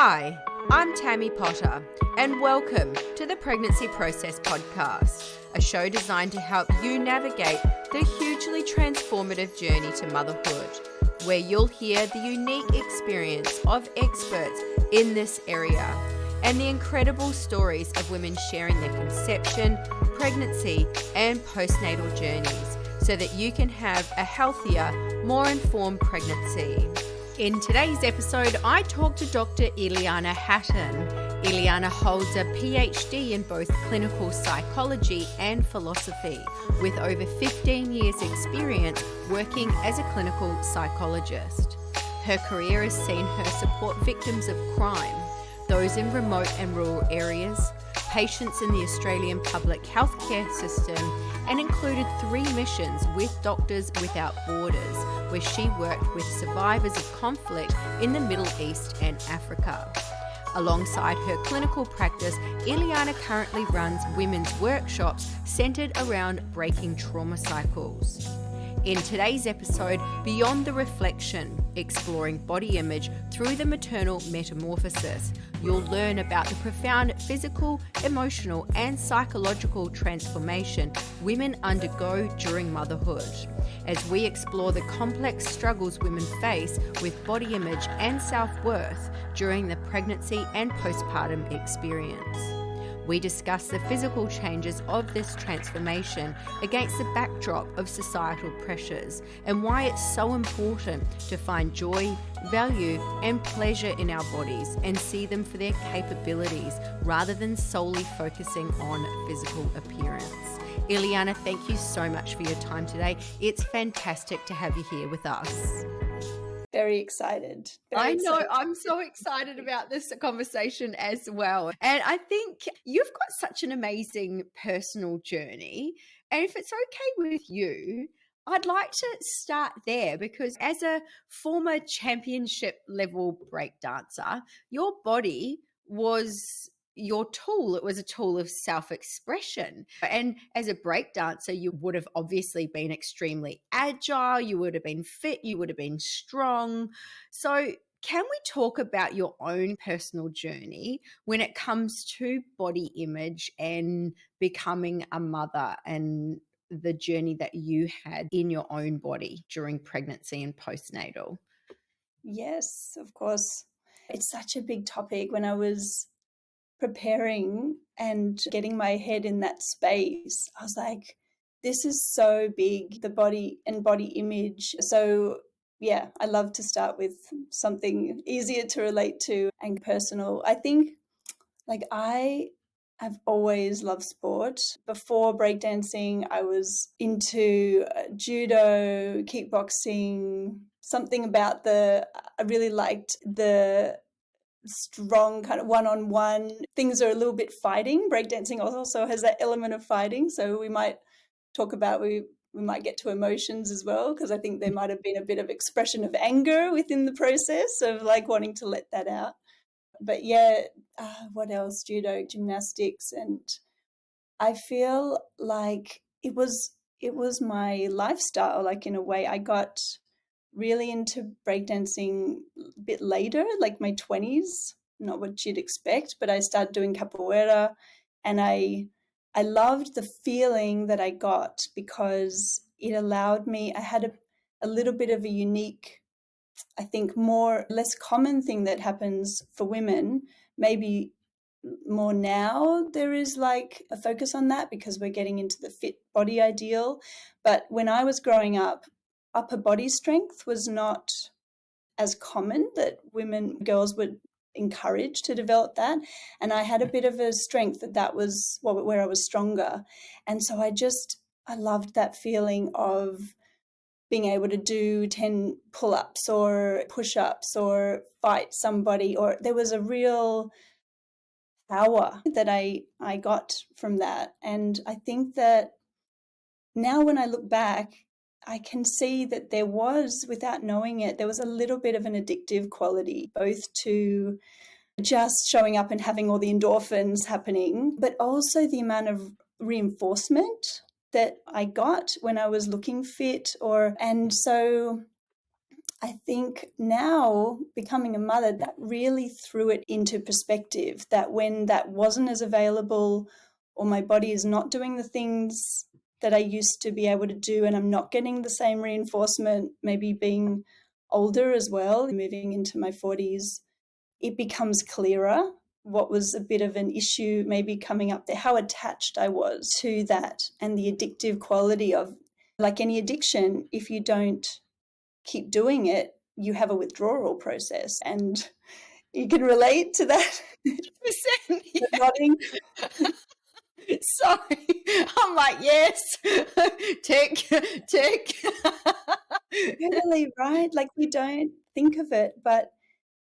Hi, I'm Tammy Potter, and welcome to the Pregnancy Process Podcast, a show designed to help you navigate the hugely transformative journey to motherhood, where you'll hear the unique experience of experts in this area and the incredible stories of women sharing their conception, pregnancy, and postnatal journeys so that you can have a healthier, more informed pregnancy. In today's episode, I talk to Dr Ilena Hatton. Ilena holds a PhD in both clinical psychology and philosophy, with over 15 years' experience working as a clinical psychologist. Her career has seen her support victims of crime, those in remote and rural areas, patients in the Australian public healthcare system, and included 3 missions with Doctors Without Borders, where she worked with survivors of conflict in the Middle East and Africa. Alongside her clinical practice, Ilena currently runs women's workshops centered around breaking trauma cycles. In today's episode, Beyond the Reflection, exploring body image through the maternal metamorphosis, you'll learn about the profound physical, emotional, and psychological transformation women undergo during motherhood, as we explore the complex struggles women face with body image and self-worth during the pregnancy and postpartum experience. We discuss the physical changes of this transformation against the backdrop of societal pressures and why it's so important to find joy, value, and pleasure in our bodies and see them for their capabilities rather than solely focusing on physical appearance. Ilena, thank you so much for your time today. It's fantastic to have you here with us. Very excited. I know. I'm so excited about this conversation as well. And I think you've got such an amazing personal journey. And if it's okay with you, I'd like to start there because as a former championship level breakdancer, your body was your tool. It was a tool of self-expression. And as a breakdancer, you would have obviously been extremely agile, you would have been fit, you would have been strong. So can we talk about your own personal journey when it comes to body image and becoming a mother and the journey that you had in your own body during pregnancy and postnatal? Yes, of course. It's such a big topic. When I was preparing and getting my head in that space, I was like, this is so big, the body and body image. So yeah, I love to start with something easier to relate to and personal. I think I have always loved sport. Before breakdancing, I was into judo, kickboxing, something about I really liked the strong kind of one-on-one things are a little bit fighting. Breakdancing also has that element of fighting, so we might talk about we might get to emotions as well, because I think there might have been a bit of expression of anger within the process of wanting to let that out. But yeah, what else? Judo, gymnastics, and I feel like it was my lifestyle. In a way, I got really into breakdancing a bit later, my 20s, not what you'd expect, but I started doing capoeira, and I loved the feeling that I got because it allowed me, I had a little bit of a unique, I think less common thing that happens for women, maybe more now there is a focus on that because we're getting into the fit body ideal. But when I was growing up, upper body strength was not as common, that girls were encouraged to develop that. And I had a bit of a strength that was where I was stronger. And so I loved that feeling of being able to do 10 pull-ups or push-ups or fight somebody, or there was a real power that I got from that. And I think that now when I look back, I can see that there was, without knowing it, there was a little bit of an addictive quality, both to just showing up and having all the endorphins happening, but also the amount of reinforcement that I got when I was looking fit. And so I think now becoming a mother, that really threw it into perspective, that when that wasn't as available, or my body is not doing the things that I used to be able to do, and I'm not getting the same reinforcement, maybe being older as well, moving into my 40s, it becomes clearer what was a bit of an issue maybe coming up there, how attached I was to that, and the addictive quality of, like any addiction, if you don't keep doing it, you have a withdrawal process. And you can relate to that. 100%, yeah. Nodding. Sorry, I'm like, yes, tick. Totally right. Like, we don't think of it, but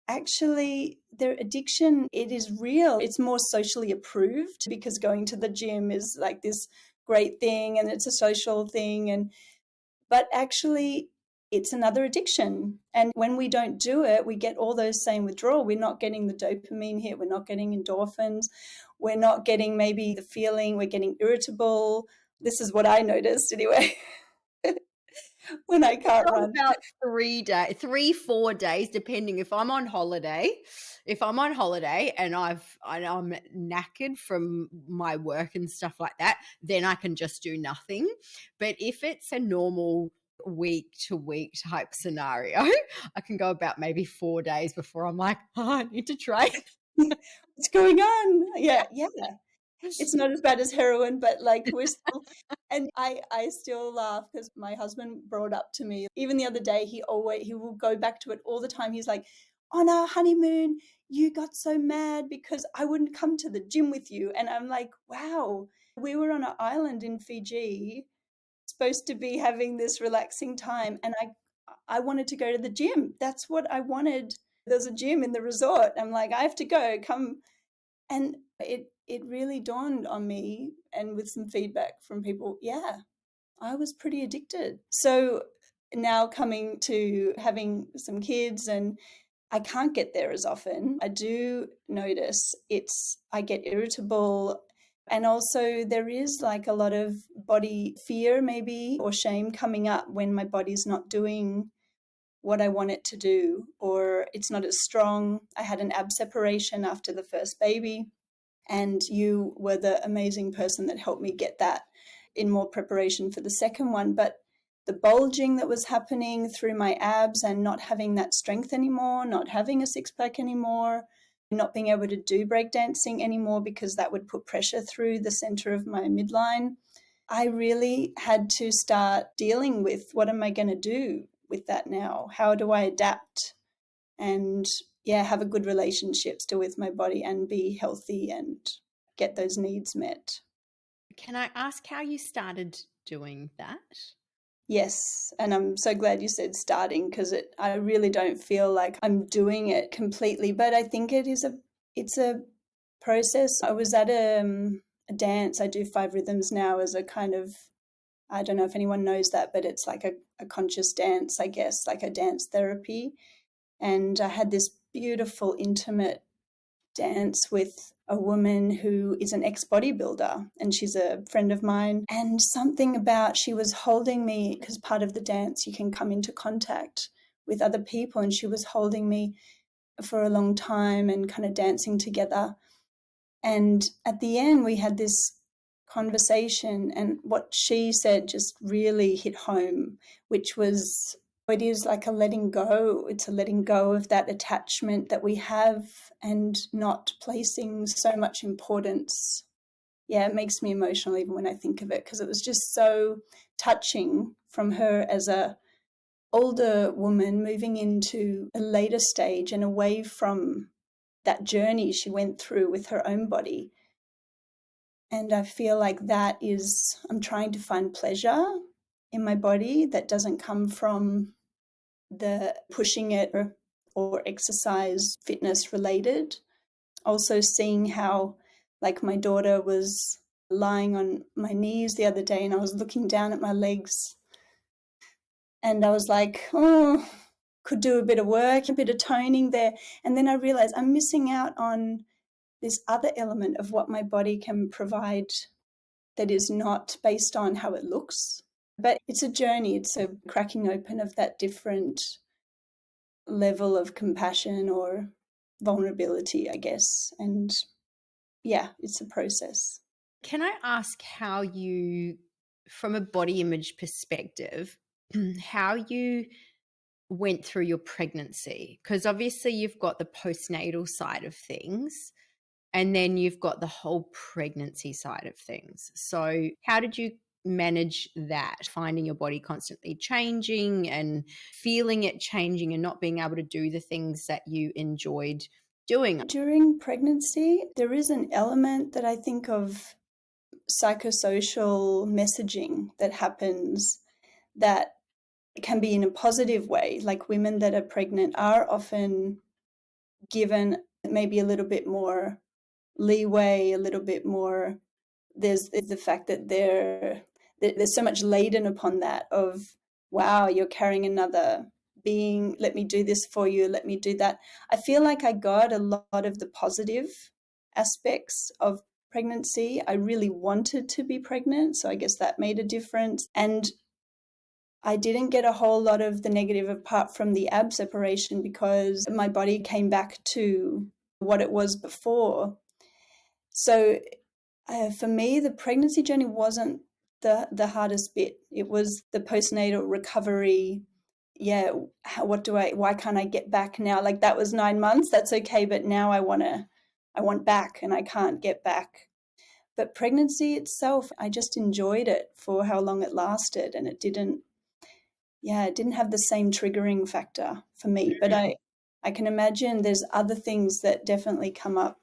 actually their addiction, it is real. It's more socially approved because going to the gym is like this great thing and it's a social thing, but actually it's another addiction. And when we don't do it, we get all those same withdrawal. We're not getting the dopamine hit, we're not getting endorphins, we're not getting maybe the feeling, we're getting irritable. This is what I noticed anyway. When I can't run. About 4 days, depending if I'm on holiday. If I'm on holiday and I'm knackered from my work and stuff like that, then I can just do nothing. But if it's a normal week to week type scenario, I can go about maybe 4 days before I'm like, oh, I need to train. What's going on? Yeah. It's not as bad as heroin, but like we're still, and I still laugh because my husband brought up to me, even the other day, he will go back to it all the time. He's like, on our honeymoon, you got so mad because I wouldn't come to the gym with you. And I'm like, wow, we were on an island in Fiji, supposed to be having this relaxing time. And I wanted to go to the gym. That's what I wanted. There's a gym in the resort. I'm like, I have to go, come. And it really dawned on me, and with some feedback from people, yeah, I was pretty addicted. So now coming to having some kids, and I can't get there as often. I do notice I get irritable. And also there is like a lot of body fear maybe, or shame coming up when my body's not doing what I want it to do, or it's not as strong. I had an ab separation after the first baby, and you were the amazing person that helped me get that in more preparation for the second one. But the bulging that was happening through my abs, and not having that strength anymore, not having a six-pack anymore, not being able to do breakdancing anymore because that would put pressure through the center of my midline. I really had to start dealing with, what am I going to do with that now? How do I adapt and have a good relationship still with my body and be healthy and get those needs met? Can I ask how you started doing that? Yes, and I'm so glad you said starting, because I really don't feel like I'm doing it completely, but I think it's a process. I was at a dance. I do 5 rhythms now as a kind of, I don't know if anyone knows that, but it's like a conscious dance, I guess, like a dance therapy. And I had this beautiful, intimate dance with a woman who is an ex-bodybuilder, and she's a friend of mine. And something about, she was holding me, because part of the dance you can come into contact with other people, and she was holding me for a long time and kind of dancing together. And at the end we had this conversation, and what she said just really hit home, which was, it is like a letting go. It's a letting go of that attachment that we have, and not placing so much importance. Yeah, it makes me emotional even when I think of it, because it was just so touching from her as a older woman moving into a later stage and away from that journey she went through with her own body. And I feel like I'm trying to find pleasure in my body that doesn't come from the pushing it or exercise fitness related. Also seeing how, like, my daughter was lying on my knees the other day, and I was looking down at my legs, and I was like, oh, could do a bit of work, a bit of toning there. And then I realized I'm missing out on this other element of what my body can provide that is not based on how it looks. But it's a journey. It's a cracking open of that different level of compassion or vulnerability, I guess. And yeah, it's a process. Can I ask how you, from a body image perspective, how you went through your pregnancy? Because obviously you've got the postnatal side of things, and then you've got the whole pregnancy side of things. So how did you manage that, finding your body constantly changing and feeling it changing and not being able to do the things that you enjoyed doing? During pregnancy, there is an element that I think of psychosocial messaging that happens that can be in a positive way. Like women that are pregnant are often given maybe a little bit more leeway, a little bit more. There's the fact that there's so much laden upon that of, wow, you're carrying another being, let me do this for you, let me do that. I feel like I got a lot of the positive aspects of pregnancy. I really wanted to be pregnant, so I guess that made a difference. And I didn't get a whole lot of the negative apart from the ab separation because my body came back to what it was before. So for me, the pregnancy journey wasn't the hardest bit. It was the postnatal recovery. Yeah, why can't I get back now? Like that was 9 months, that's okay, but now I want back and I can't get back. But pregnancy itself, I just enjoyed it for how long it lasted, and it didn't have the same triggering factor for me. But I can imagine there's other things that definitely come up,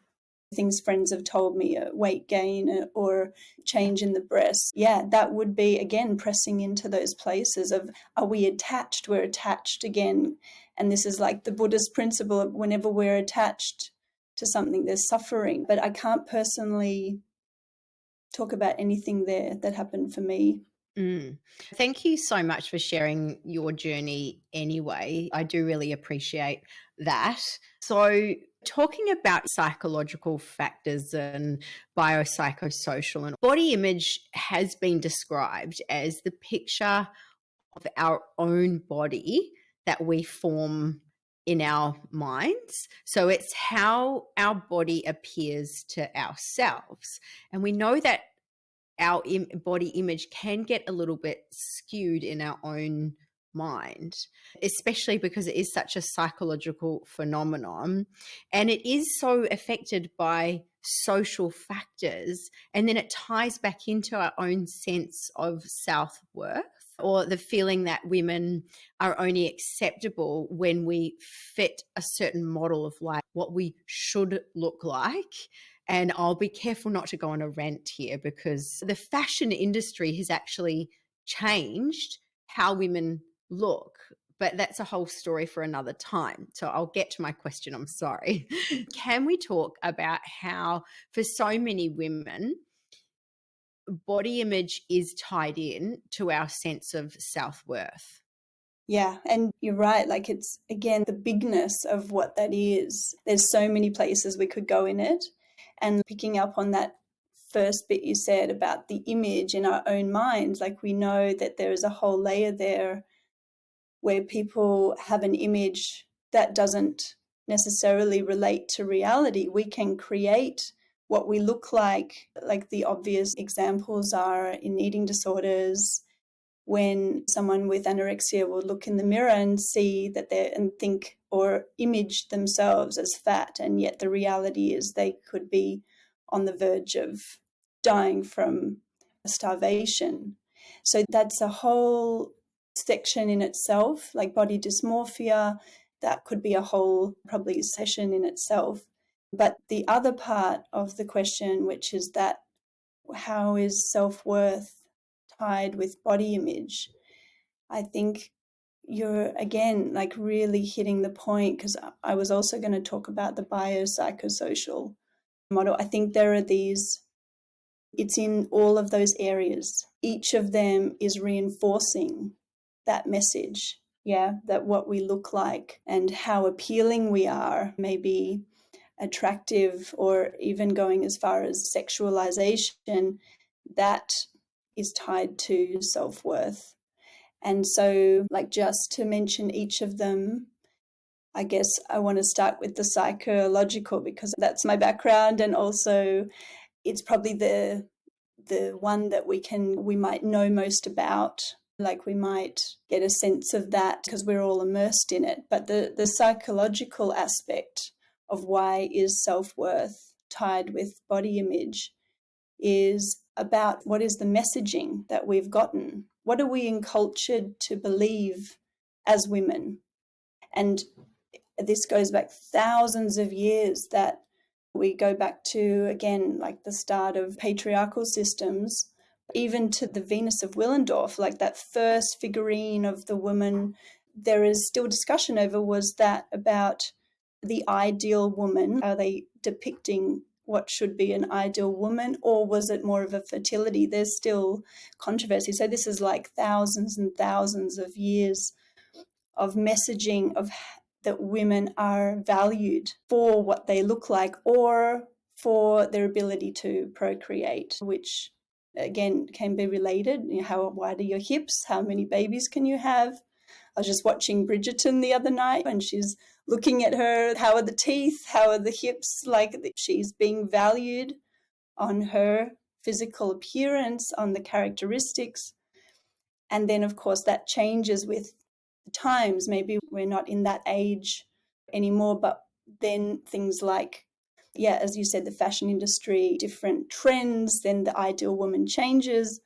things friends have told me, weight gain or change in the breast. Yeah, that would be, again, pressing into those places of, are we attached? We're attached again. And this is like the Buddhist principle of whenever we're attached to something, there's suffering. But I can't personally talk about anything there that happened for me. Thank you so much for sharing your journey anyway. I do really appreciate that. So, talking about psychological factors and biopsychosocial, and body image has been described as the picture of our own body that we form in our minds. So it's how our body appears to ourselves. And we know that our body image can get a little bit skewed in our own mind, especially because it is such a psychological phenomenon, and it is so affected by social factors, and then it ties back into our own sense of self-worth, or the feeling that women are only acceptable when we fit a certain model of life, what we should look like. And I'll be careful not to go on a rant here, because the fashion industry has actually changed how women look. But that's a whole story for another time. So I'll get to my question. I'm sorry. Can we talk about how, for so many women, body image is tied in to our sense of self-worth? Yeah, and you're right. Like, it's, again, the bigness of what that is. There's so many places we could go in it. And picking up on that first bit you said about the image in our own minds, like, we know that there is a whole layer there where people have an image that doesn't necessarily relate to reality. We can create what we look like the obvious examples are in eating disorders, when someone with anorexia will look in the mirror and see that and think or image themselves as fat, and yet the reality is they could be on the verge of dying from starvation. So that's a whole section in itself, like body dysmorphia. That could be a whole probably session in itself. But the other part of the question, which is that, how is self-worth tied with body image? I think you're, again, like really hitting the point, because I was also going to talk about the biopsychosocial model. I think there are these, it's in all of those areas. Each of them is reinforcing that message, that what we look like and how appealing we are may be attractive, or even going as far as sexualization, that is tied to self-worth. And so, like, just to mention each of them, I guess I want to start with the psychological because that's my background, and also it's probably the one that we might know most about. Like we might get a sense of that because we're all immersed in it. But the psychological aspect of why is self-worth tied with body image is about what is the messaging that we've gotten. What are we encultured to believe as women? And this goes back thousands of years, that we go back to, again, like the start of patriarchal systems, even to the Venus of Willendorf, like that first figurine of the woman. There is still discussion over, was that about the ideal woman? Are they depicting what should be an ideal woman, or was it more of a fertility? There's still controversy. So this is like thousands and thousands of years of messaging of that women are valued for what they look like or for their ability to procreate, which again can be related. You know, how wide are your hips? How many babies can you have? I was just watching Bridgerton the other night, and she's looking at her. How are the teeth? How are the hips? Like, she's being valued on her physical appearance, on the characteristics. And then, of course, that changes with times. Maybe we're not in that age anymore, but then things like, yeah, as you said, the fashion industry, different trends, then the ideal woman changes.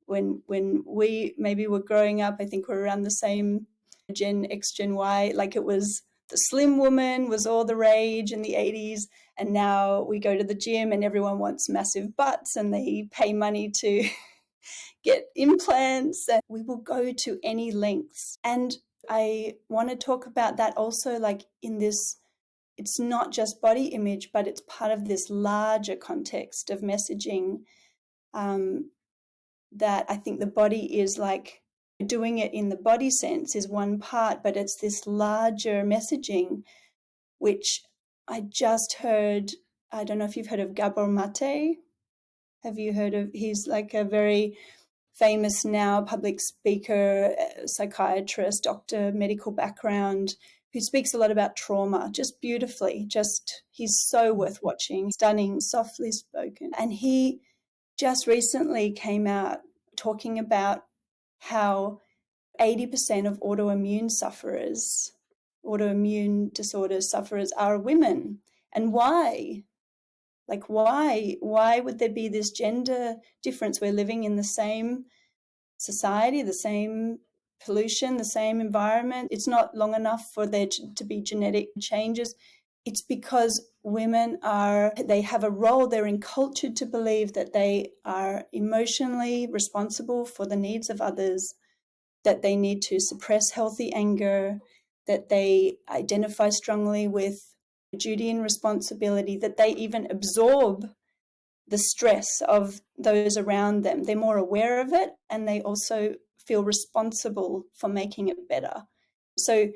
When we maybe were growing up, I think we're around the same, Gen X, Gen Y, like it was the slim woman was all the rage in the 80s. And now we go to the gym and everyone wants massive butts and they pay money to get implants, and we will go to any lengths. And I want to talk about that also, like in this, it's not just body image, but it's part of this larger context of messaging, that I think the body is like, doing it in the body sense is one part, but it's this larger messaging, which I just heard. I don't know if you've heard of Gabor Mate. Have you heard of, he's like a very famous now public speaker, psychiatrist, doctor, medical background, who speaks a lot about trauma, just beautifully. Just, he's so worth watching, stunning, softly spoken. And he just recently came out talking about how 80% of autoimmune disorder sufferers are women. And why? Like, why would there be this gender difference? We're living in the same society, the same pollution, the same environment. It's not long enough for there to be genetic changes. It's because women they have a role. They're encultured to believe that they are emotionally responsible for the needs of others, that they need to suppress healthy anger, that they identify strongly with duty and responsibility, that they even absorb the stress of those around them. They're more aware of it, and they also feel responsible for making it better. So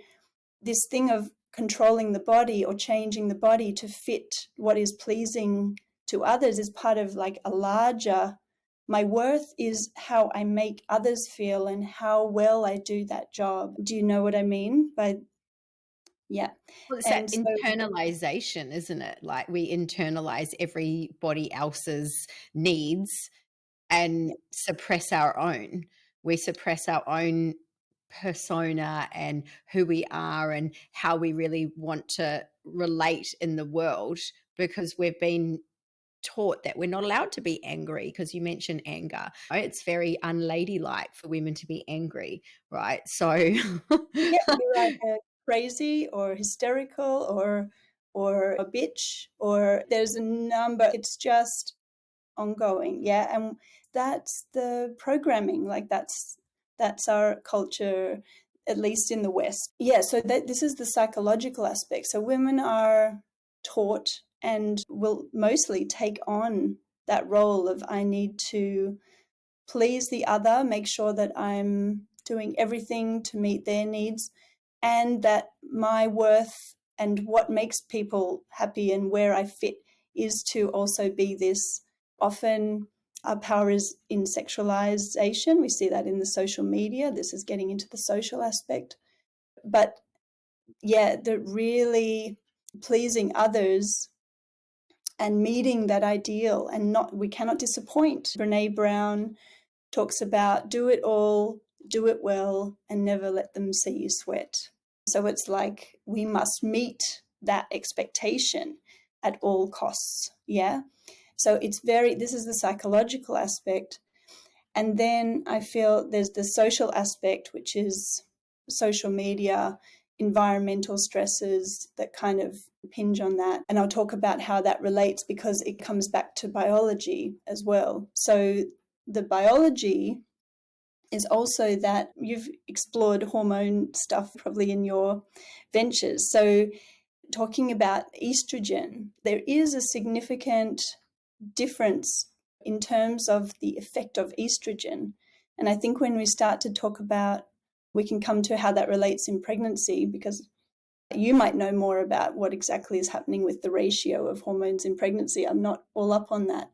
this thing of controlling the body or changing the body to fit what is pleasing to others is part of like a larger, my worth is how I make others feel and how well I do that job. Do you know what I mean? Yeah. Well, it's And that so, internalization, isn't it? Like we internalize everybody else's needs and suppress our own. We suppress our own persona and who we are and how we really want to relate in the world, because we've been taught that we're not allowed to be angry, because you mentioned anger. It's very unladylike for women to be angry, right? So yeah, you're either crazy or hysterical or a bitch, or there's a number. It's just ongoing. Yeah. And that's the programming. Like that's our culture, at least in the West. Yeah. So this is the psychological aspect. So women are taught and will mostly take on that role of, I need to please the other, make sure that I'm doing everything to meet their needs, and that my worth and what makes people happy and where I fit is to also be this. Often our power is in sexualization. We see that in the social media. This is getting into the social aspect. But that really pleasing others and meeting that ideal, and we cannot disappoint. Brene Brown talks about do it all, do it well, and never let them see you sweat. So it's like we must meet that expectation at all costs. Yeah. So this is the psychological aspect. And then I feel there's the social aspect, which is social media, environmental stresses that kind of hinge on that. And I'll talk about how that relates because it comes back to biology as well. So the biology is also that you've explored hormone stuff probably in your ventures. So talking about estrogen, there is a significant difference in terms of the effect of estrogen. And I think when we start to talk about, we can come to how that relates in pregnancy, because you might know more about what exactly is happening with the ratio of hormones in pregnancy. I'm not all up on that.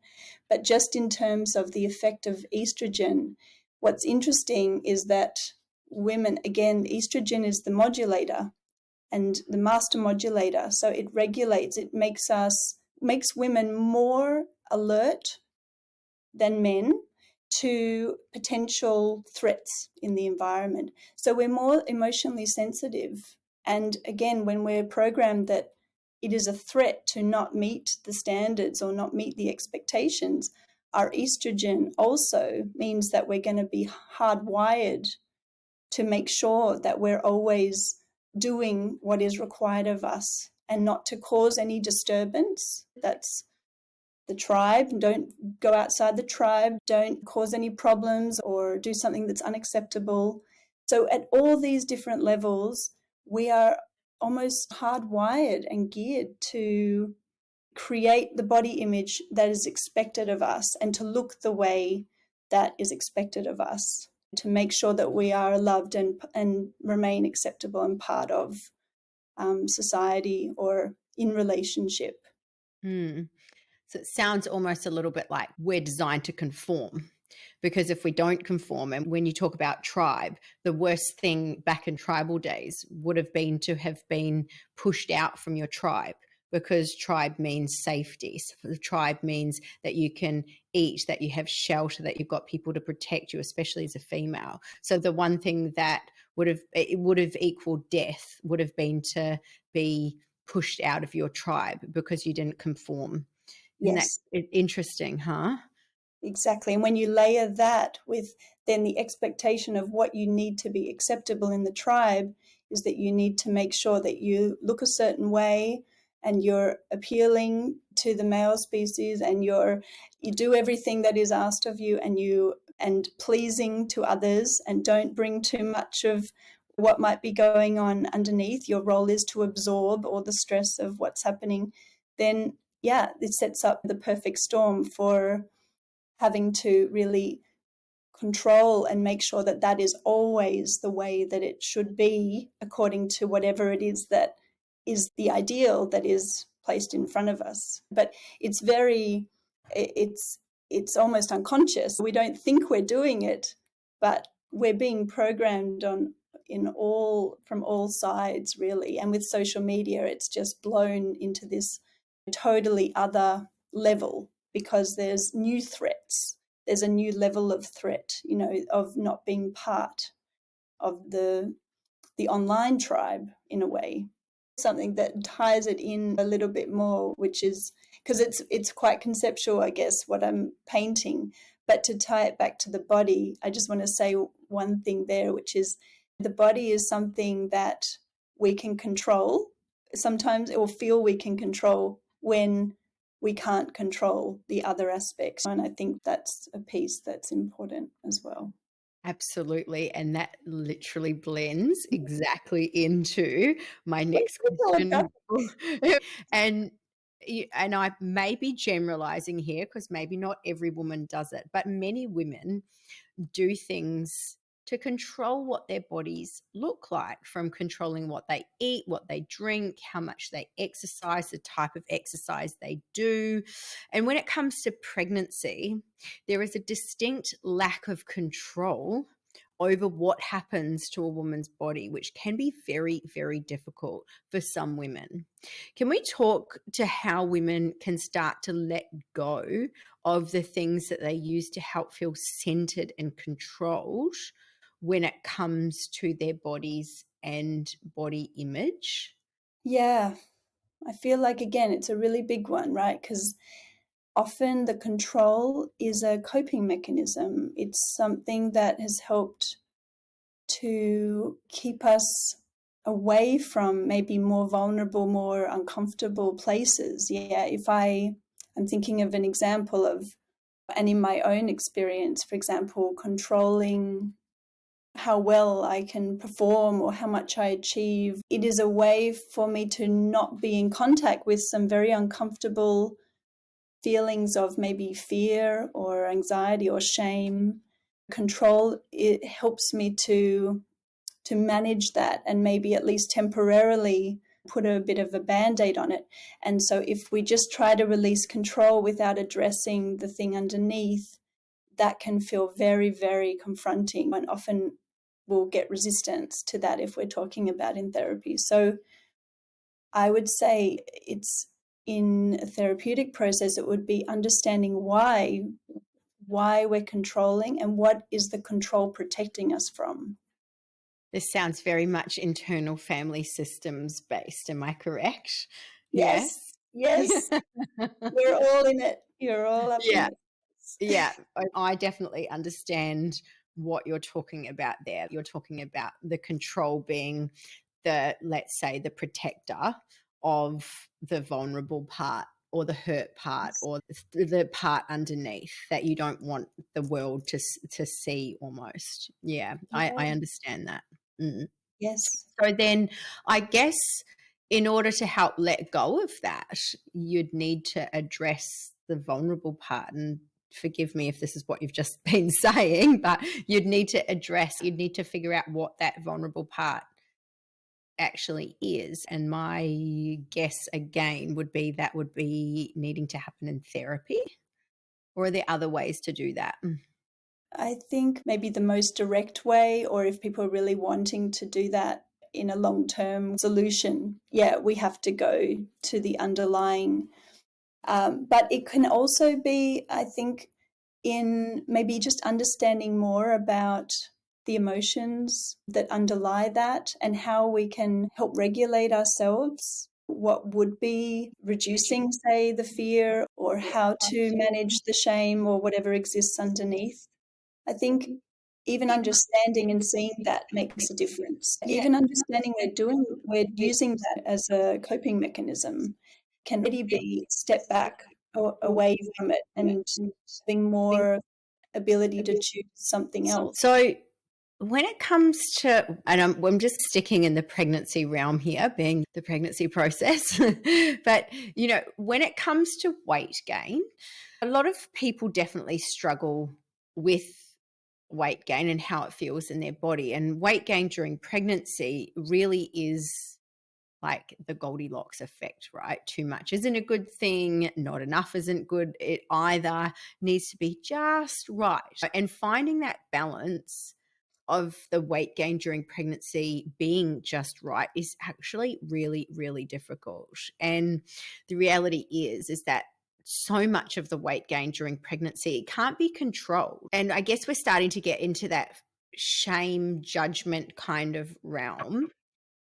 But just in terms of the effect of estrogen, what's interesting is that women, again, estrogen is the modulator and the master modulator. So it regulates, it makes women more alert than men to potential threats in the environment. So we're more emotionally sensitive. And again, when we're programmed that it is a threat to not meet the standards or not meet the expectations, our estrogen also means that we're going to be hardwired to make sure that we're always doing what is required of us and not to cause any disturbance. That's the tribe. Don't go outside the tribe. Don't cause any problems or do something that's unacceptable. So at all these different levels, we are almost hardwired and geared to create the body image that is expected of us and to look the way that is expected of us, to make sure that we are loved and remain acceptable and part of society or in relationship. So it sounds almost a little bit like we're designed to conform, because if we don't conform, and when you talk about tribe, the worst thing back in tribal days would have been to have been pushed out from your tribe, because tribe means safety. So the tribe means that you can eat, that you have shelter, that you've got people to protect you, especially as a female. So the one thing that would have equaled death would have been to be pushed out of your tribe because you didn't conform. Isn't Yes. that interesting, huh? Exactly. And when you layer that with then the expectation of what you need to be acceptable in the tribe, is that you need to make sure that you look a certain way and you're appealing to the male species and you do everything that is asked of you and pleasing to others, and don't bring too much of what might be going on underneath. Your role is to absorb all the stress of what's happening. Then, yeah, it sets up the perfect storm for having to really control and make sure that that is always the way that it should be, according to whatever it is that is the ideal that is placed in front of us. But it's it's almost unconscious. We don't think we're doing it, but we're being programmed from all sides, really. And with social media, it's just blown into this totally other level, because there's new threats. There's a new level of threat, of not being part of the online tribe in a way. Something that ties it in a little bit more, which is because it's quite conceptual, I guess, what I'm painting. But to tie it back to the body, I just want to say one thing there, which is the body is something that we can control. Sometimes it will feel we can control when we can't control the other aspects. And I think that's a piece that's important as well. Absolutely. And that literally blends exactly into my next question. and and I may be generalizing here, because maybe not every woman does it, but many women do things to control what their bodies look like, from controlling what they eat, what they drink, how much they exercise, the type of exercise they do. And when it comes to pregnancy, there is a distinct lack of control over what happens to a woman's body, which can be very, very difficult for some women. Can we talk to how women can start to let go of the things that they use to help feel centered and controlled when it comes to their bodies and body image? Yeah, I feel like, again, it's a really big one, right? Because often the control is a coping mechanism. It's something that has helped to keep us away from maybe more vulnerable, more uncomfortable places. Yeah, I'm thinking of an example of, and in my own experience, for example, controlling how well I can perform or how much I achieve. It is a way for me to not be in contact with some very uncomfortable feelings of maybe fear or anxiety or shame. Control, it helps me to manage that and maybe at least temporarily put a bit of a band-aid on it. And so if we just try to release control without addressing the thing underneath, that can feel very, very confronting, and often we'll get resistance to that if we're talking about in therapy. So I would say it's, in a therapeutic process, it would be understanding why we're controlling and what is the control protecting us from. This sounds very much internal family systems based. Am I correct? Yes, yes. We're all in it. You're all up in Yeah. it. Yeah. I definitely understand what you're talking about there. You're talking about the control being let's say, the protector of the vulnerable part or the hurt part or the part underneath that you don't want the world to see almost. Yeah, I understand that. Mm. Yes. So then I guess in order to help let go of that, you'd need to address the vulnerable part. And forgive me if this is what you've just been saying, but you'd need to figure out what that vulnerable part actually is. And my guess again would be that would be needing to happen in therapy. Or are there other ways to do that? I think maybe the most direct way, or if people are really wanting to do that in a long-term solution, yeah, we have to go to the underlying. But it can also be, I think, in maybe just understanding more about the emotions that underlie that and how we can help regulate ourselves. What would be reducing, say, the fear, or how to manage the shame or whatever exists underneath. I think even understanding and seeing that makes a difference. Even understanding we're using that as a coping mechanism can really be step back or away from it and having more ability to choose something else. So when it comes to, and I'm just sticking in the pregnancy realm here, being the pregnancy process, but, when it comes to weight gain, a lot of people definitely struggle with weight gain and how it feels in their body. And weight gain during pregnancy really is like the Goldilocks effect, right? Too much isn't a good thing, not enough isn't good. It either needs to be just right. And finding that balance of the weight gain during pregnancy being just right is actually really, really difficult. And the reality is that so much of the weight gain during pregnancy can't be controlled. And I guess we're starting to get into that shame, judgment kind of realm.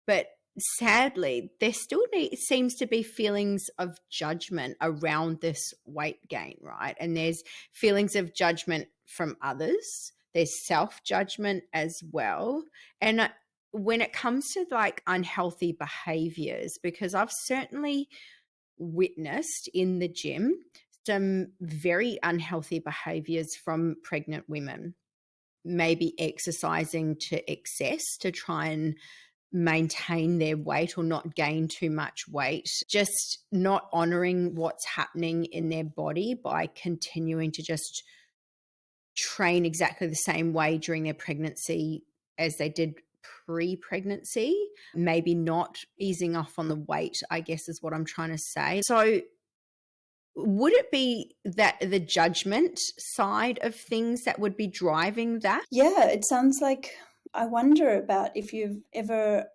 But sadly, there still seems to be feelings of judgment around this weight gain, right? And there's feelings of judgment from others. There's self-judgment as well. And when it comes to like unhealthy behaviors, because I've certainly witnessed in the gym some very unhealthy behaviors from pregnant women, maybe exercising to excess to try and maintain their weight or not gain too much weight, just not honoring what's happening in their body by continuing to just train exactly the same way during their pregnancy as they did pre-pregnancy, maybe not easing off on the weight, I guess is what I'm trying to say. So would it be that the judgment side of things that would be driving that? Yeah, it sounds like, I wonder about if you've ever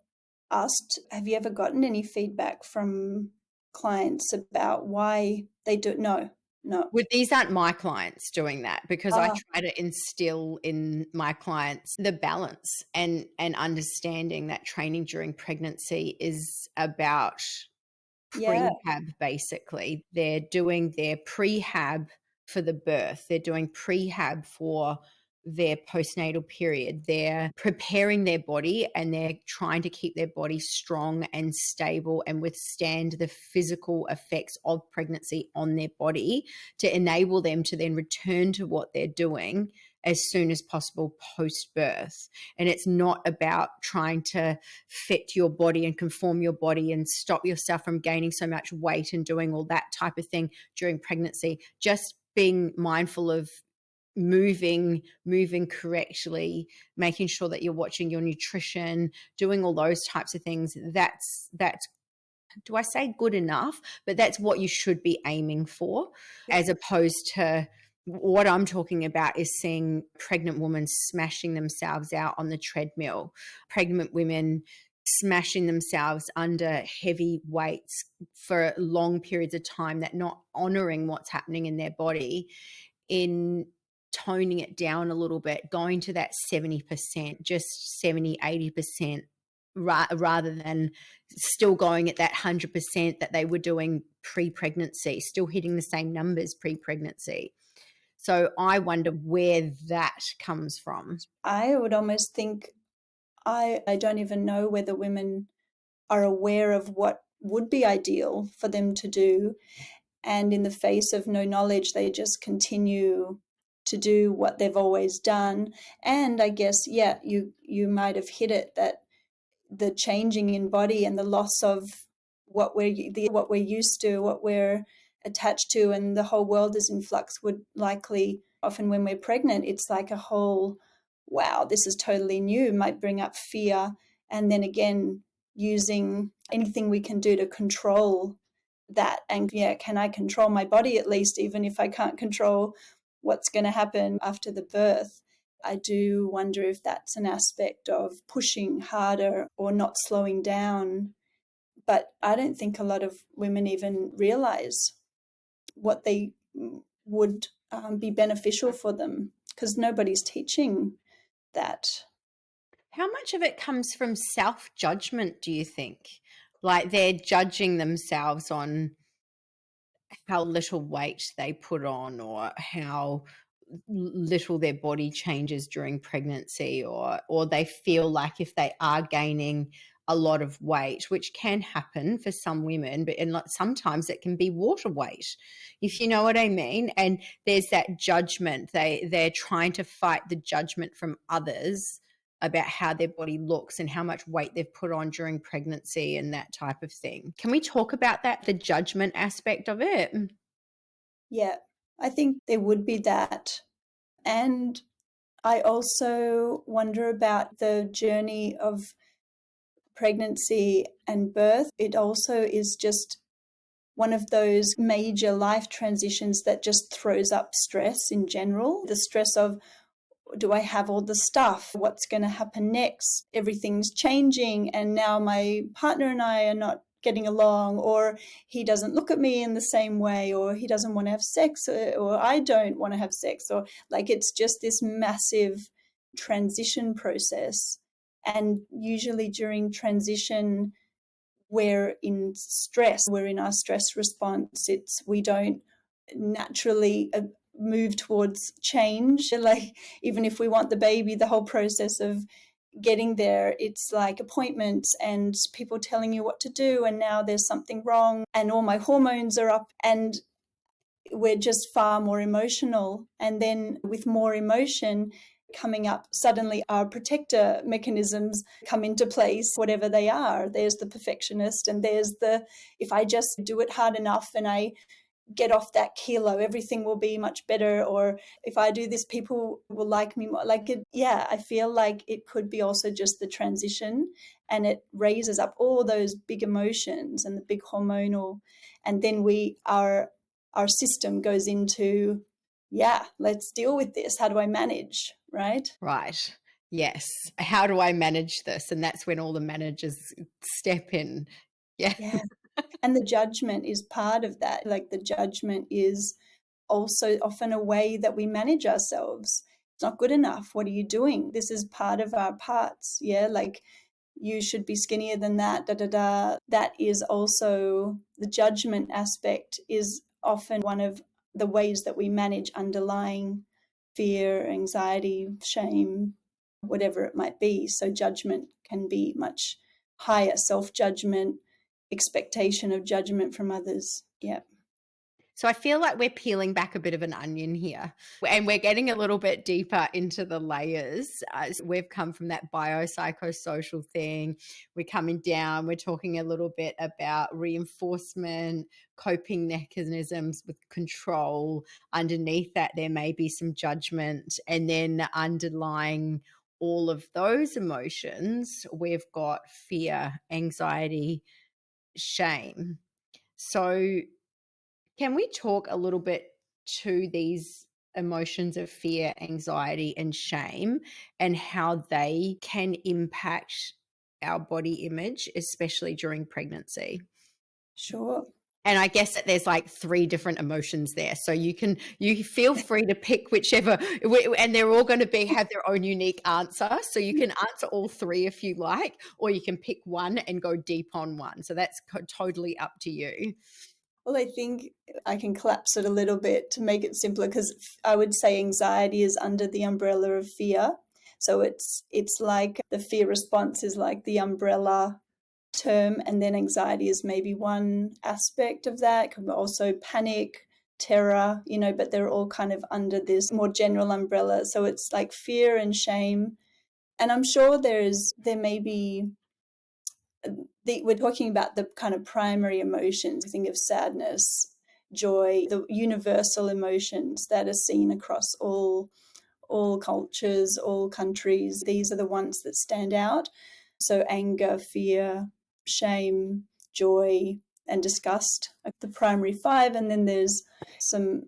asked, have you ever gotten any feedback from clients about why they do? No, no. Well, these aren't my clients doing that, because I Ah, try to instill in my clients the balance and understanding that training during pregnancy is about yeah, prehab. Basically, they're doing their prehab for the birth, they're doing prehab for their postnatal period, they're preparing their body, and they're trying to keep their body strong and stable and withstand the physical effects of pregnancy on their body, to enable them to then return to what they're doing as soon as possible post birth. And it's not about trying to fit your body and conform your body and stop yourself from gaining so much weight and doing all that type of thing during pregnancy. Just being mindful of moving correctly, making sure that you're watching your nutrition, doing all those types of things. That's, do I say good enough? But that's what you should be aiming for, as opposed to what I'm talking about is seeing pregnant women smashing themselves out on the treadmill, pregnant women smashing themselves under heavy weights for long periods of time, that not honoring what's happening in their body, in toning it down a little bit, going to that 70%, just 70, 80%, rather than still going at that 100% that they were doing pre-pregnancy, still hitting the same numbers pre-pregnancy. So I wonder where that comes from. I would almost think, I don't even know whether women are aware of what would be ideal for them to do. And in the face of no knowledge, they just continue to do what they've always done. And I guess, yeah, you might have hit it, that the changing in body and the loss of what we're used to, what we're attached to, and the whole world is in flux, would likely, often when we're pregnant, it's like a whole, wow, this is totally new, might bring up fear. And then again, using anything we can do to control that. And yeah, can I control my body, at least, even if I can't control what's going to happen after the birth? I do wonder if that's an aspect of pushing harder or not slowing down. But I don't think a lot of women even realize what they would be beneficial for them, because nobody's teaching that. How much of it comes from self-judgment, do you think? Like they're judging themselves on how little weight they put on, or how little their body changes during pregnancy, or they feel like if they are gaining a lot of weight, which can happen for some women, but sometimes it can be water weight, if you know what I mean. And there's that judgment, they're trying to fight the judgment from others about how their body looks and how much weight they've put on during pregnancy and that type of thing. Can we talk about that, the judgment aspect of it? Yeah, I think there would be that. And I also wonder about the journey of pregnancy and birth. It also is just one of those major life transitions that just throws up stress in general. The stress of, do I have all the stuff? What's going to happen next? Everything's changing, and now my partner and I are not getting along, or he doesn't look at me in the same way, or he doesn't want to have sex, or I don't want to have sex, or like it's just this massive transition process. And usually during transition, we're in stress, we're in our stress response. We don't naturally move towards change. Like, even if we want the baby, the whole process of getting there, it's like appointments and people telling you what to do, and now there's something wrong and all my hormones are up, and we're just far more emotional. And then with more emotion coming up, suddenly our protector mechanisms come into place, whatever they are. There's the perfectionist, and there's the, if I just do it hard enough and I get off that kilo, everything will be much better. Or if I do this, people will like me more. Like it, yeah, I feel like it could be also just the transition, and it raises up all those big emotions and the big hormonal. And then we are our system goes into, yeah, let's deal with this. How do I manage? Right? Right. Yes. How do I manage this? And that's when all the managers step in. Yeah. Yeah. And the judgment is part of that. Like the judgment is also often a way that we manage ourselves. It's not good enough. What are you doing? This is part of our parts. Yeah. Like you should be skinnier than that, da da da. That is also the judgment aspect is often one of the ways that we manage underlying fear, anxiety, shame, whatever it might be. So judgment can be much higher, self-judgment, expectation of judgment from others. Yeah. So I feel like we're peeling back a bit of an onion here, and we're getting a little bit deeper into the layers. We've come from that biopsychosocial thing. We're coming down. We're talking a little bit about reinforcement, coping mechanisms with control. Underneath that, there may be some judgment. And then underlying all of those emotions, we've got fear, anxiety, shame. So can we talk a little bit to these emotions of fear, anxiety, and shame and how they can impact our body image, especially during pregnancy? Sure. And I guess that there's like 3 different emotions there. So you feel free to pick whichever, and they're all going to have their own unique answer. So you can answer all 3 if you like, or you can pick one and go deep on one. So that's totally up to you. Well, I think I can collapse it a little bit to make it simpler, because I would say anxiety is under the umbrella of fear. So it's like the fear response is like the umbrella term, and then anxiety is maybe one aspect of that. It could be also panic, terror, but they're all kind of under this more general umbrella. So it's like fear and shame. And I'm sure there may be we're talking about the kind of primary emotions. Think of sadness, joy, the universal emotions that are seen across all cultures, all countries. These are the ones that stand out. So anger, fear, shame, joy, and disgust are the primary 5. And then there's some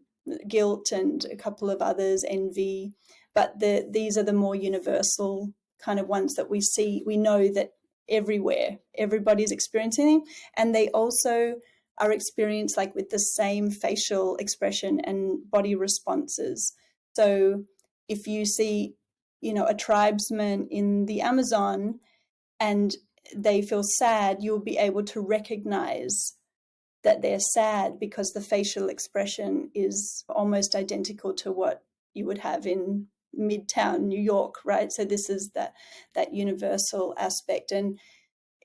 guilt and a couple of others, envy. But these are the more universal kind of ones that we see. We know that everywhere, everybody's experiencing, and they also are experienced like with the same facial expression and body responses. So if you see, a tribesman in the Amazon and they feel sad, you'll be able to recognize that they're sad because the facial expression is almost identical to what you would have in Midtown New York, right? So this is that universal aspect. And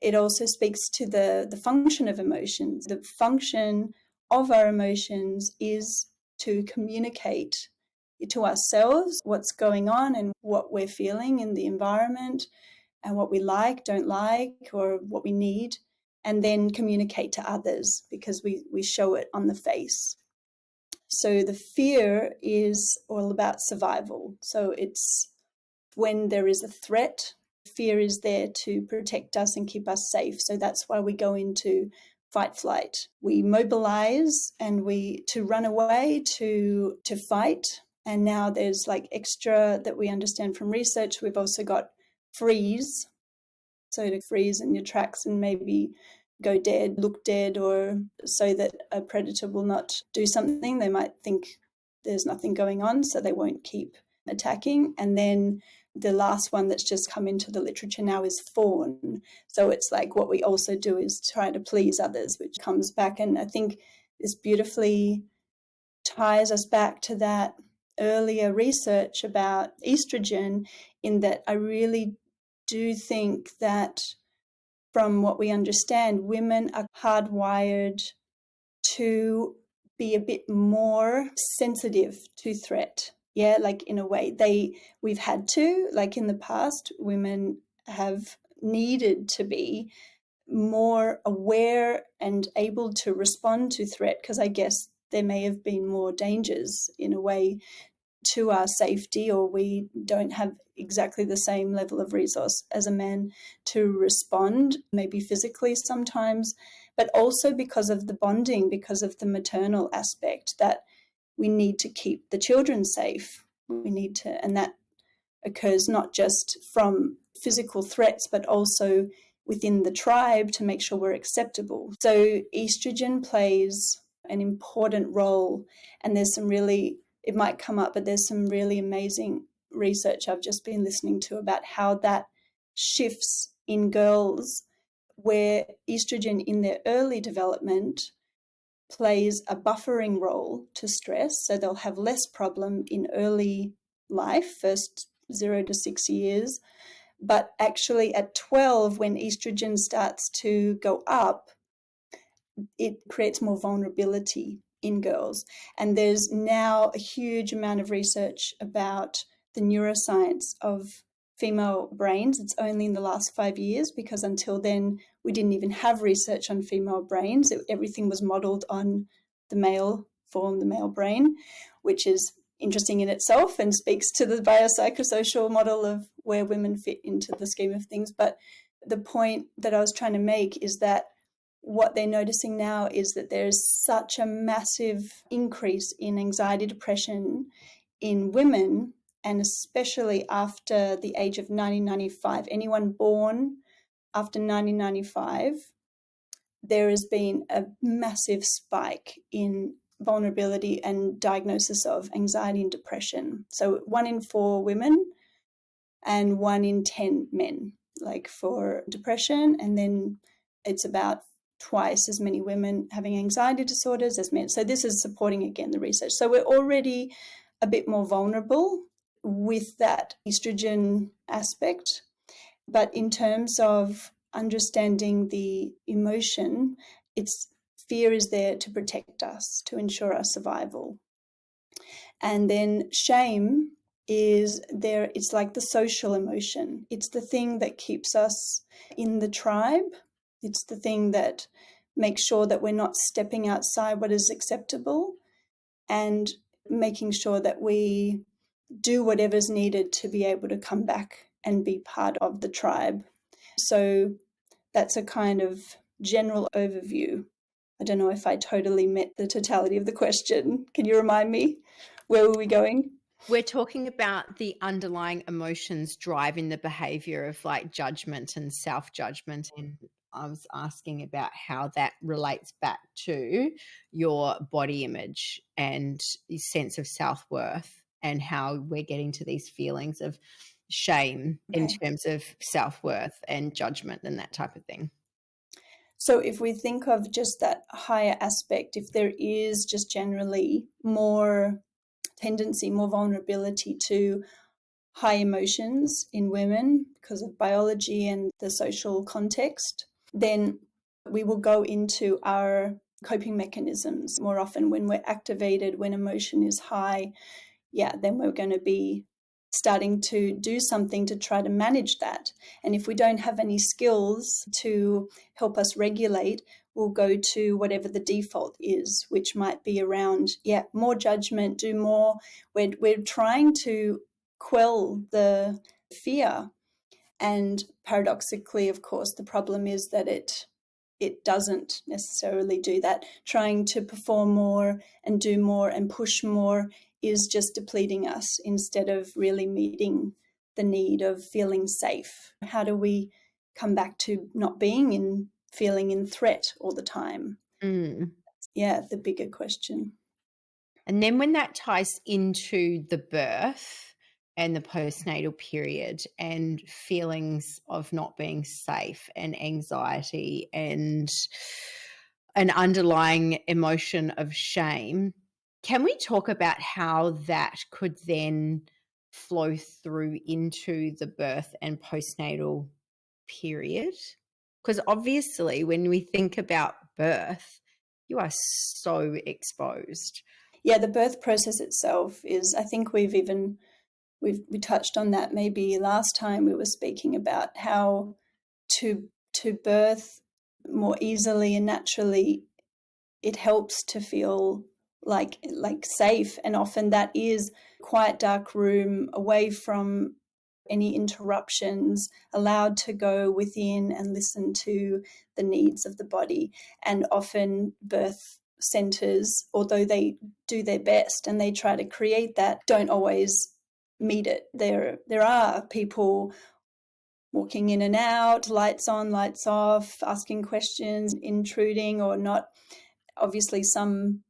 it also speaks to the function of emotions. The function of our emotions is to communicate to ourselves what's going on and what we're feeling in the environment and what we like, don't like, or what we need, and then communicate to others because we show it on the face. So the fear is all about survival. So it's when there is a threat, fear is there to protect us and keep us safe. So that's why we go into fight flight. We mobilize and to run away, to fight. And now there's like extra that we understand from research. We've also got freeze. So to freeze in your tracks and maybe go dead, look dead, or so that a predator will not do something. They might think there's nothing going on, so they won't keep attacking. And then the last one that's just come into the literature now is fawn. So it's like what we also do is try to please others, which comes back. And I think this beautifully ties us back to that earlier research about estrogen, in that I really do think that from what we understand, women are hardwired to be a bit more sensitive to threat. Yeah, like in a way, we've had to, like in the past, women have needed to be more aware and able to respond to threat, because I guess there may have been more dangers in a way to our safety, or we don't have exactly the same level of resource as a man to respond, maybe physically sometimes. but also because of the bonding, because of the maternal aspect, that we need to keep the children safe. We need to, and that occurs not just from physical threats, but also within the tribe to make sure we're acceptable. So estrogen plays an important role, and there's some really, it might come up, but there's some really amazing research I've just been listening to about how that shifts in girls, where estrogen in their early development plays a buffering role to stress. So they'll have less problem in early life, first 0 to 6 years. But actually at 12, when estrogen starts to go up, it creates more vulnerability in girls. And there's now a huge amount of research about the neuroscience of female brains. It's only in the last 5 years, because until then we didn't even have research on female brains. Everything was modeled on the male form, the male brain, which is interesting in itself and speaks to the biopsychosocial model of where women fit into the scheme of things. But the point that I was trying to make is that what they're noticing now is that there's such a massive increase in anxiety, depression in women, and especially after the age of 1995. Anyone born after 1995, there has been a massive spike in vulnerability and diagnosis of anxiety and depression. So 1 in 4 women and 1 in 10 men, like for depression, and then it's about twice as many women having anxiety disorders as men. So this is supporting, again, the research. So we're already a bit more vulnerable with that estrogen aspect. But in terms of understanding the emotion, it's fear is there to protect us, to ensure our survival. And then shame is there, it's like the social emotion. It's the thing that keeps us in the tribe. It's the thing that makes sure that we're not stepping outside what is acceptable, and making sure that we do whatever's needed to be able to come back and be part of the tribe. So that's a kind of general overview. I don't know if I totally met the totality of the question. Can you remind me? Where were we going? We're talking about the underlying emotions driving the behavior of like judgment and self-judgment. And I was asking about how that relates back to your body image and the sense of self-worth, and how we're getting to these feelings of shame in terms of self-worth and judgment and that type of thing. So if we think of just that higher aspect, if there is just generally more tendency, more vulnerability to high emotions in women because of biology and the social context, then we will go into our coping mechanisms more often. When we're activated, when emotion is high, then we're going to be starting to do something to try to manage that. And if we don't have any skills to help us regulate, we'll go to whatever the default is, which might be around, more judgment, do more. We're trying to quell the fear. And paradoxically, of course, the problem is that it doesn't necessarily do that. Trying to perform more and do more and push more is just depleting us instead of really meeting the need of feeling safe. How do we come back to not feeling in threat all the time? The bigger question. And then when that ties into the birth and the postnatal period and feelings of not being safe and anxiety and an underlying emotion of shame, can we talk about how that could then flow through into the birth and postnatal period? Because obviously when we think about birth, you are so exposed. Yeah, the birth process itself is, I think we touched on that maybe last time we were speaking about how to birth more easily and naturally, it helps to feel like safe. And often that is quiet, dark room, away from any interruptions, allowed to go within and listen to the needs of the body. And often birth centers, although they do their best and they try to create that, don't always meet it. There are people walking in and out, lights on, lights off, asking questions, intruding or not. Obviously, some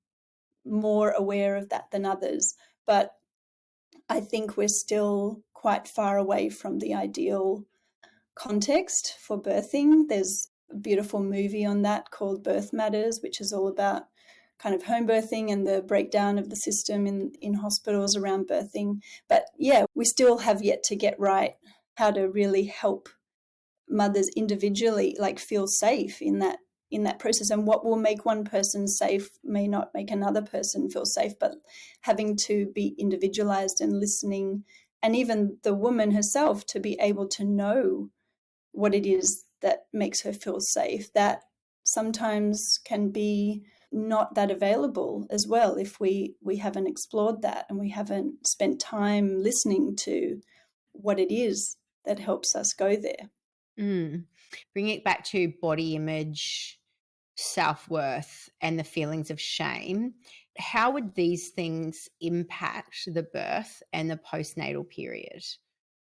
more aware of that than others. But I think we're still quite far away from the ideal context for birthing. There's a beautiful movie on that called Birth Matters, which is all about kind of home birthing and the breakdown of the system in hospitals around birthing. But yeah, we still have yet to get right how to really help mothers individually feel safe in that process. And what will make one person safe may not make another person feel safe, but having to be individualized and listening, and even the woman herself to be able to know what it is that makes her feel safe, that sometimes can be not that available as well if we haven't explored that and we haven't spent time listening to what it is that helps us go there. Bring it back to body image, self-worth, and the feelings of shame. How would these things impact the birth and the postnatal period?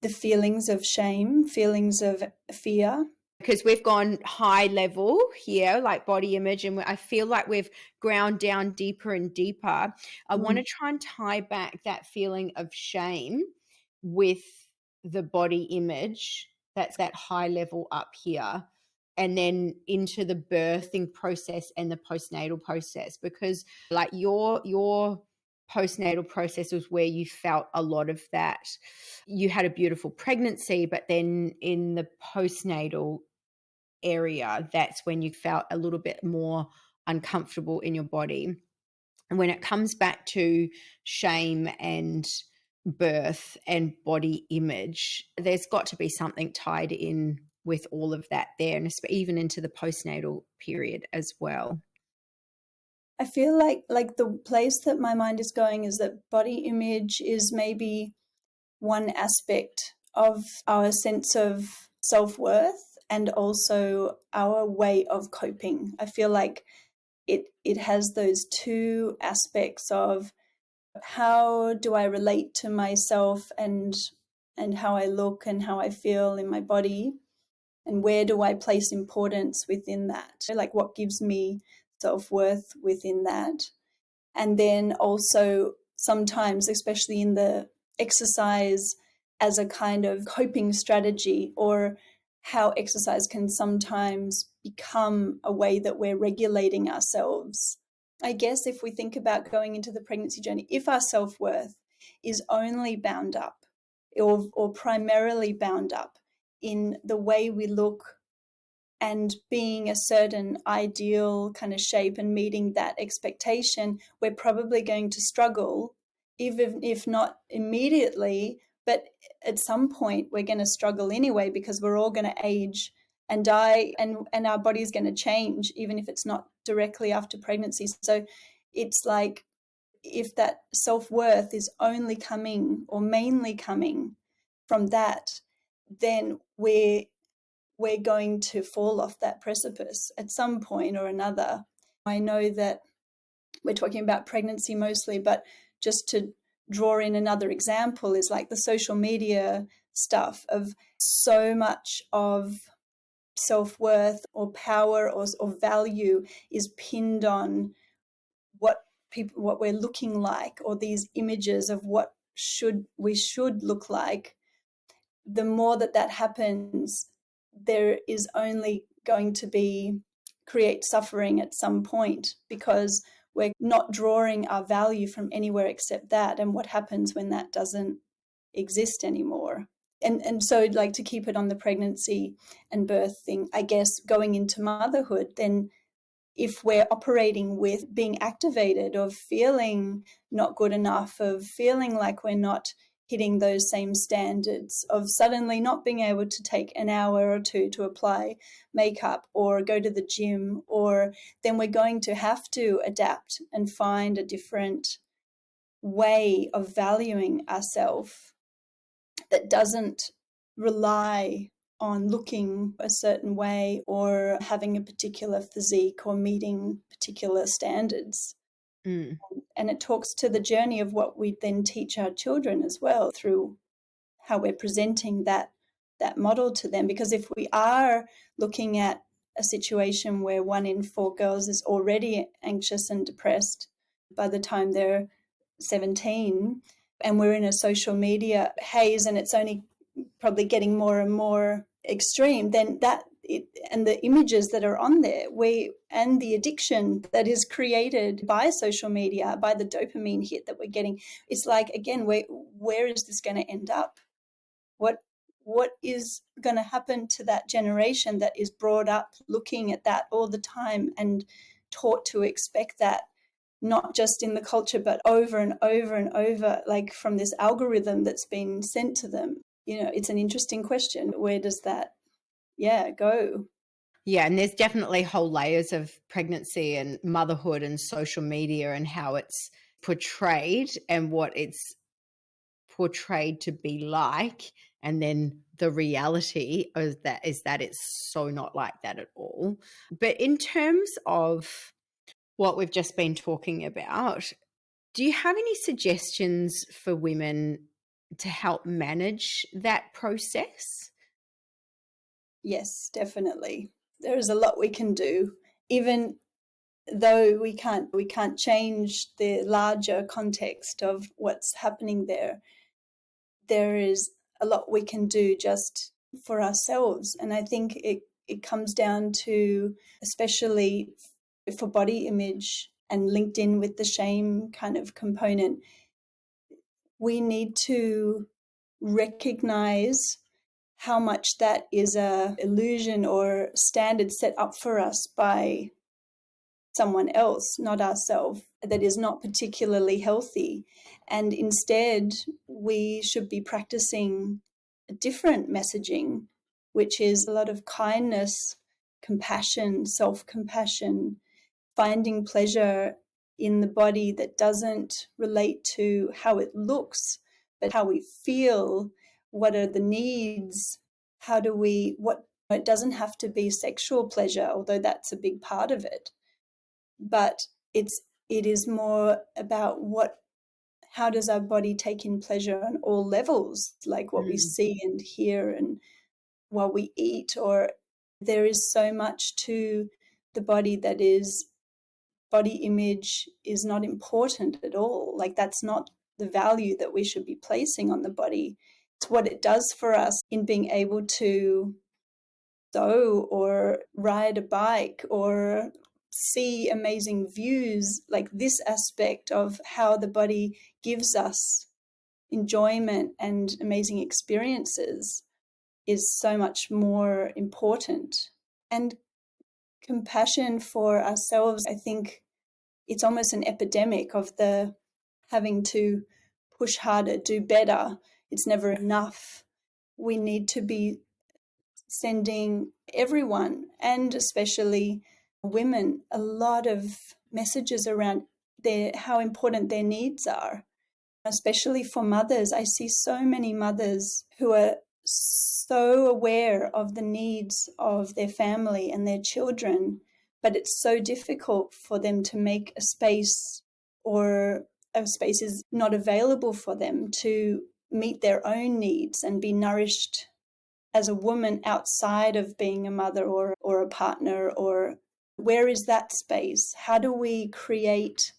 The feelings of shame, feelings of fear. Because we've gone high level here, like body image, and I feel like we've ground down deeper and deeper. I want to try and tie back that feeling of shame with the body image. That's that high level up here, and then into the birthing process and the postnatal process, because like your postnatal process was where you felt a lot of that. You had a beautiful pregnancy, but then in the postnatal area, that's when you felt a little bit more uncomfortable in your body. And when it comes back to shame and birth and body image, there's got to be something tied in with all of that there, and even into the postnatal period as well. I feel like the place that my mind is going is that body image is maybe one aspect of our sense of self-worth and also our way of coping. I feel like it has those two aspects of how do I relate to myself and how I look and how I feel in my body, and where do I place importance within that? So like what gives me self-worth within that? And then also sometimes, especially in the exercise as a kind of coping strategy, or how exercise can sometimes become a way that we're regulating ourselves. I guess if we think about going into the pregnancy journey, if our self-worth is only bound up or primarily bound up in the way we look and being a certain ideal kind of shape and meeting that expectation, we're probably going to struggle, even if not immediately, but at some point we're going to struggle anyway, because we're all going to age and die, and our body's going to change, even if it's not directly after pregnancy. So it's like, if that self-worth is only coming or mainly coming from that, then we're going to fall off that precipice at some point or another. I know that we're talking about pregnancy mostly, but just to draw in another example is like the social media stuff of so much of self-worth or power or value is pinned on what we're looking like, or these images of what we should look like. The more that happens, there is only going to create suffering at some point, because we're not drawing our value from anywhere except that. And what happens when that doesn't exist anymore? And so, like, to keep it on the pregnancy and birth thing, I guess going into motherhood, then if we're operating with being activated, of feeling not good enough, of feeling like we're not hitting those same standards, of suddenly not being able to take an hour or two to apply makeup or go to the gym, or then we're going to have to adapt and find a different way of valuing ourselves that doesn't rely on looking a certain way or having a particular physique or meeting particular standards. Mm. And it talks to the journey of what we then teach our children as well through how we're presenting that model to them. Because if we are looking at a situation where 1 in 4 girls is already anxious and depressed by the time they're 17, and we're in a social media haze and it's only probably getting more and more extreme, then and the images that are on there, and the addiction that is created by social media, by the dopamine hit that we're getting, it's like, again, where is this going to end up? What is going to happen to that generation that is brought up looking at that all the time and taught to expect that, not just in the culture, but over and over and over, like from this algorithm that's been sent to them? It's an interesting question. Where does that, go? Yeah, and there's definitely whole layers of pregnancy and motherhood and social media and how it's portrayed and what it's portrayed to be like, and then the reality is that it's so not like that at all. But in terms of what we've just been talking about, do you have any suggestions for women to help manage that process? Yes, definitely. There is a lot we can do, even though we can't change the larger context of what's happening there. There is a lot we can do just for ourselves. And I think it comes down to, especially for body image and linked in with the shame kind of component, we need to recognize how much that is a illusion or standard set up for us by someone else, not ourselves, that is not particularly healthy. And instead, we should be practicing a different messaging, which is a lot of kindness, compassion, self-compassion, finding pleasure in the body that doesn't relate to how it looks, but how we feel. What are the needs? It doesn't have to be sexual pleasure, although that's a big part of it. But it is more about how does our body take in pleasure on all levels, like what we see and hear and while we eat. Or there is so much to the body that is, body image is not important at all. Like, that's not the value that we should be placing on the body. It's what it does for us in being able to sew or ride a bike or see amazing views. Like, this aspect of how the body gives us enjoyment and amazing experiences is so much more important. And compassion for ourselves, I think it's almost an epidemic of the having to push harder, do better. It's never enough. We need to be sending everyone, and especially women, a lot of messages around how important their needs are. Especially for mothers, I see so many mothers who are so aware of the needs of their family and their children, but it's so difficult for them to make a space, or a space is not available for them to meet their own needs and be nourished as a woman outside of being a mother or a partner. Or where is that space? How do we create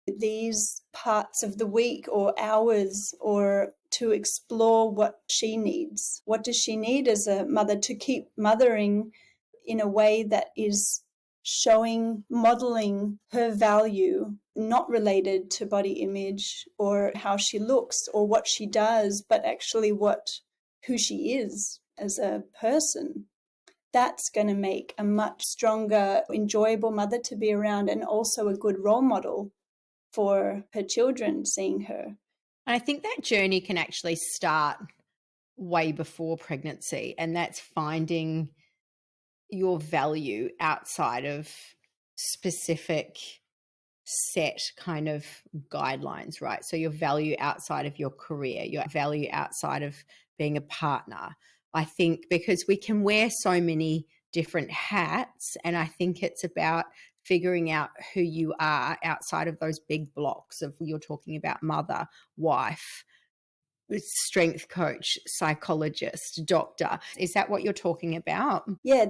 these parts of the week or hours, or to explore what she needs? What does she need as a mother to keep mothering in a way that is modeling her value, not related to body image or how she looks or what she does, but actually who she is as a person? That's going to make a much stronger, enjoyable mother to be around, and also a good role model for her children seeing her. I think that journey can actually start way before pregnancy, and that's finding your value outside of specific set kind of guidelines, right? So your value outside of your career, your value outside of being a partner, I think, because we can wear so many different hats, and I think it's about figuring out who you are outside of those big blocks of, you're talking about mother, wife, strength coach, psychologist, doctor. Is that what you're talking about? Yeah,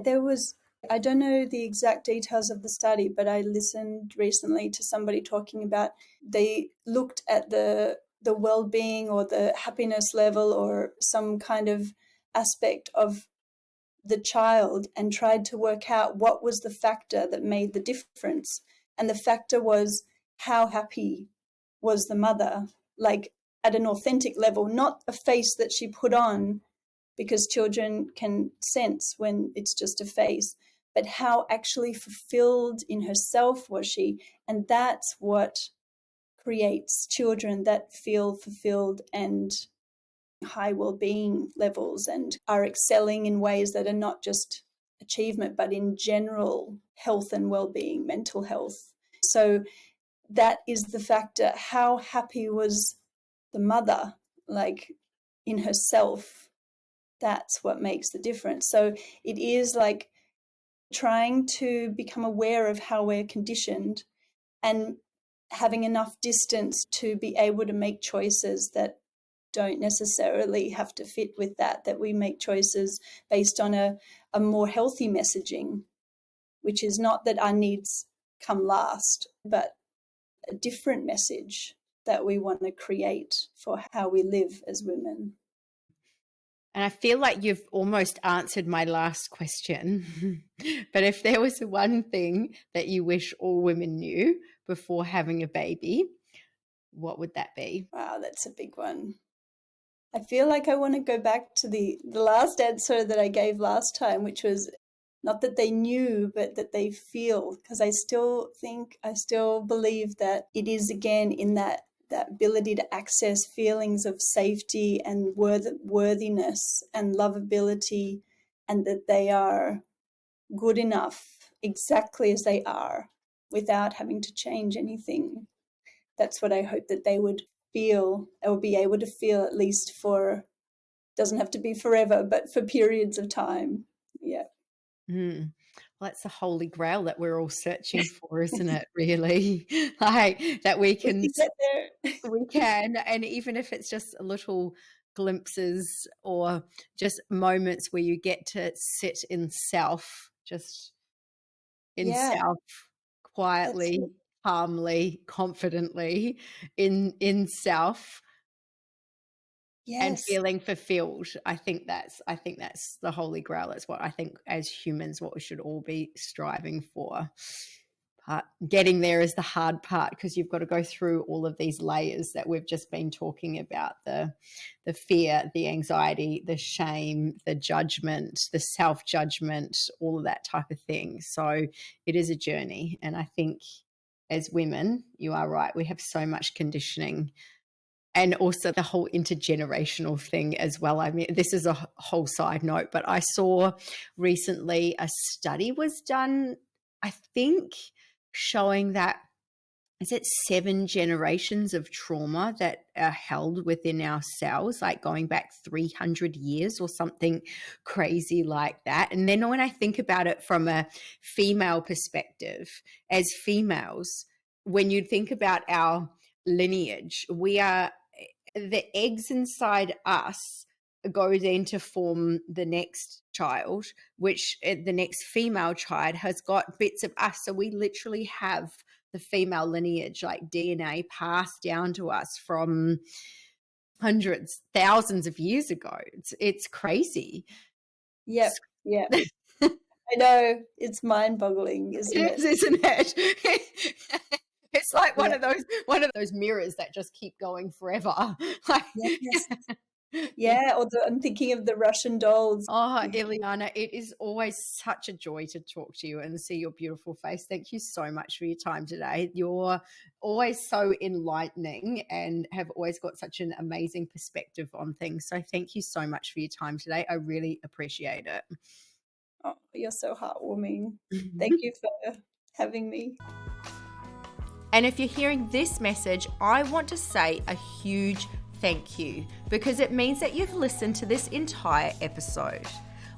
I don't know the exact details of the study, but I listened recently to somebody talking about, they looked at the well-being or the happiness level or some kind of aspect of the child and tried to work out what was the factor that made the difference. And the factor was how happy was the mother, like at an authentic level, not a face that she put on, because children can sense when it's just a face, but how actually fulfilled in herself was she. And that's what creates children that feel fulfilled and high well-being levels and are excelling in ways that are not just achievement, but in general health and well-being, mental health. So that is the factor. How happy was the mother, like in herself? That's what makes the difference. So it is like trying to become aware of how we're conditioned and having enough distance to be able to make choices that don't necessarily have to fit with that we make choices based on a more healthy messaging, which is not that our needs come last, but a different message that we want to create for how we live as women. And I feel like you've almost answered my last question. But if there was one thing that you wish all women knew before having a baby, what would that be? Wow, that's a big one. I feel like I want to go back to the last answer that I gave last time, which was not that they knew, but that they feel, because I still believe that it is, again, in that ability to access feelings of safety and worthiness and lovability, and that they are good enough exactly as they are without having to change anything. That's what I hope that they would feel, or be able to feel, at least for, doesn't have to be forever, but for periods of time. Yeah. Mm. Well, that's the holy grail that we're all searching for, isn't it, really? Like that we We can can get there. we can, and even if it's just little glimpses or just moments where you get to sit in self, just in Yeah, self, that's quietly, it. calmly, confidently, in self, and Yes. feeling fulfilled. I think that's the holy grail. It's what I think as humans, what we should all be striving for. But getting there is the hard part, because you've got to go through all of these layers that we've just been talking about: the fear, the anxiety, the shame, the judgment, the self-judgment, all of that type of thing. So it is a journey. And I think as women, you are right, we have so much conditioning, and also the whole intergenerational thing as well. I mean, this is a whole side note, but I saw recently a study was done, I think, showing that, is it 7 generations of trauma that are held within our cells, like going back 300 years or something crazy like that. And then when I think about it from a female perspective, as females, when you think about our lineage, we are, the eggs inside us go then to form the next child, which the next female child has got bits of us. So we literally have the female lineage, like DNA, passed down to us from hundreds, thousands of years ago. It's crazy. Yep. Yeah. I know. It's mind-boggling, isn't It it? is, isn't it? It's like Yeah. one of those mirrors that just keep going forever. Like, Yes. yeah. Yeah. Or I'm thinking of the Russian dolls. Oh, Ileana, it is always such a joy to talk to you and see your beautiful face. Thank you so much for your time today. You're always so enlightening and have always got such an amazing perspective on things. So thank you so much for your time today. I really appreciate Oh, you're so heartwarming. Thank it. you for having me. And if you're hearing this message, I want to say a huge thank you, because it means that you've listened to this entire episode.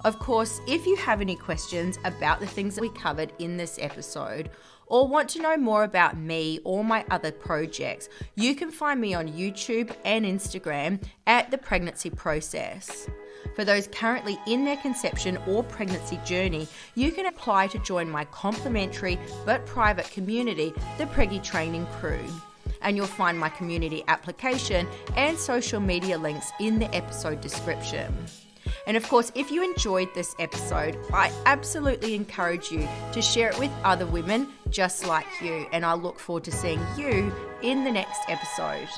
Of course, if you have any questions about the things that we covered in this episode, or want to know more about me or my other projects, you can find me on YouTube and Instagram at The Pregnancy Process. For those currently in their conception or pregnancy journey, you can apply to join my complimentary but private community, the Preggy Training Crew. And you'll find my community application and social media links in the episode description. And of course, if you enjoyed this episode, I absolutely encourage you to share it with other women just like you. And I look forward to seeing you in the next episode.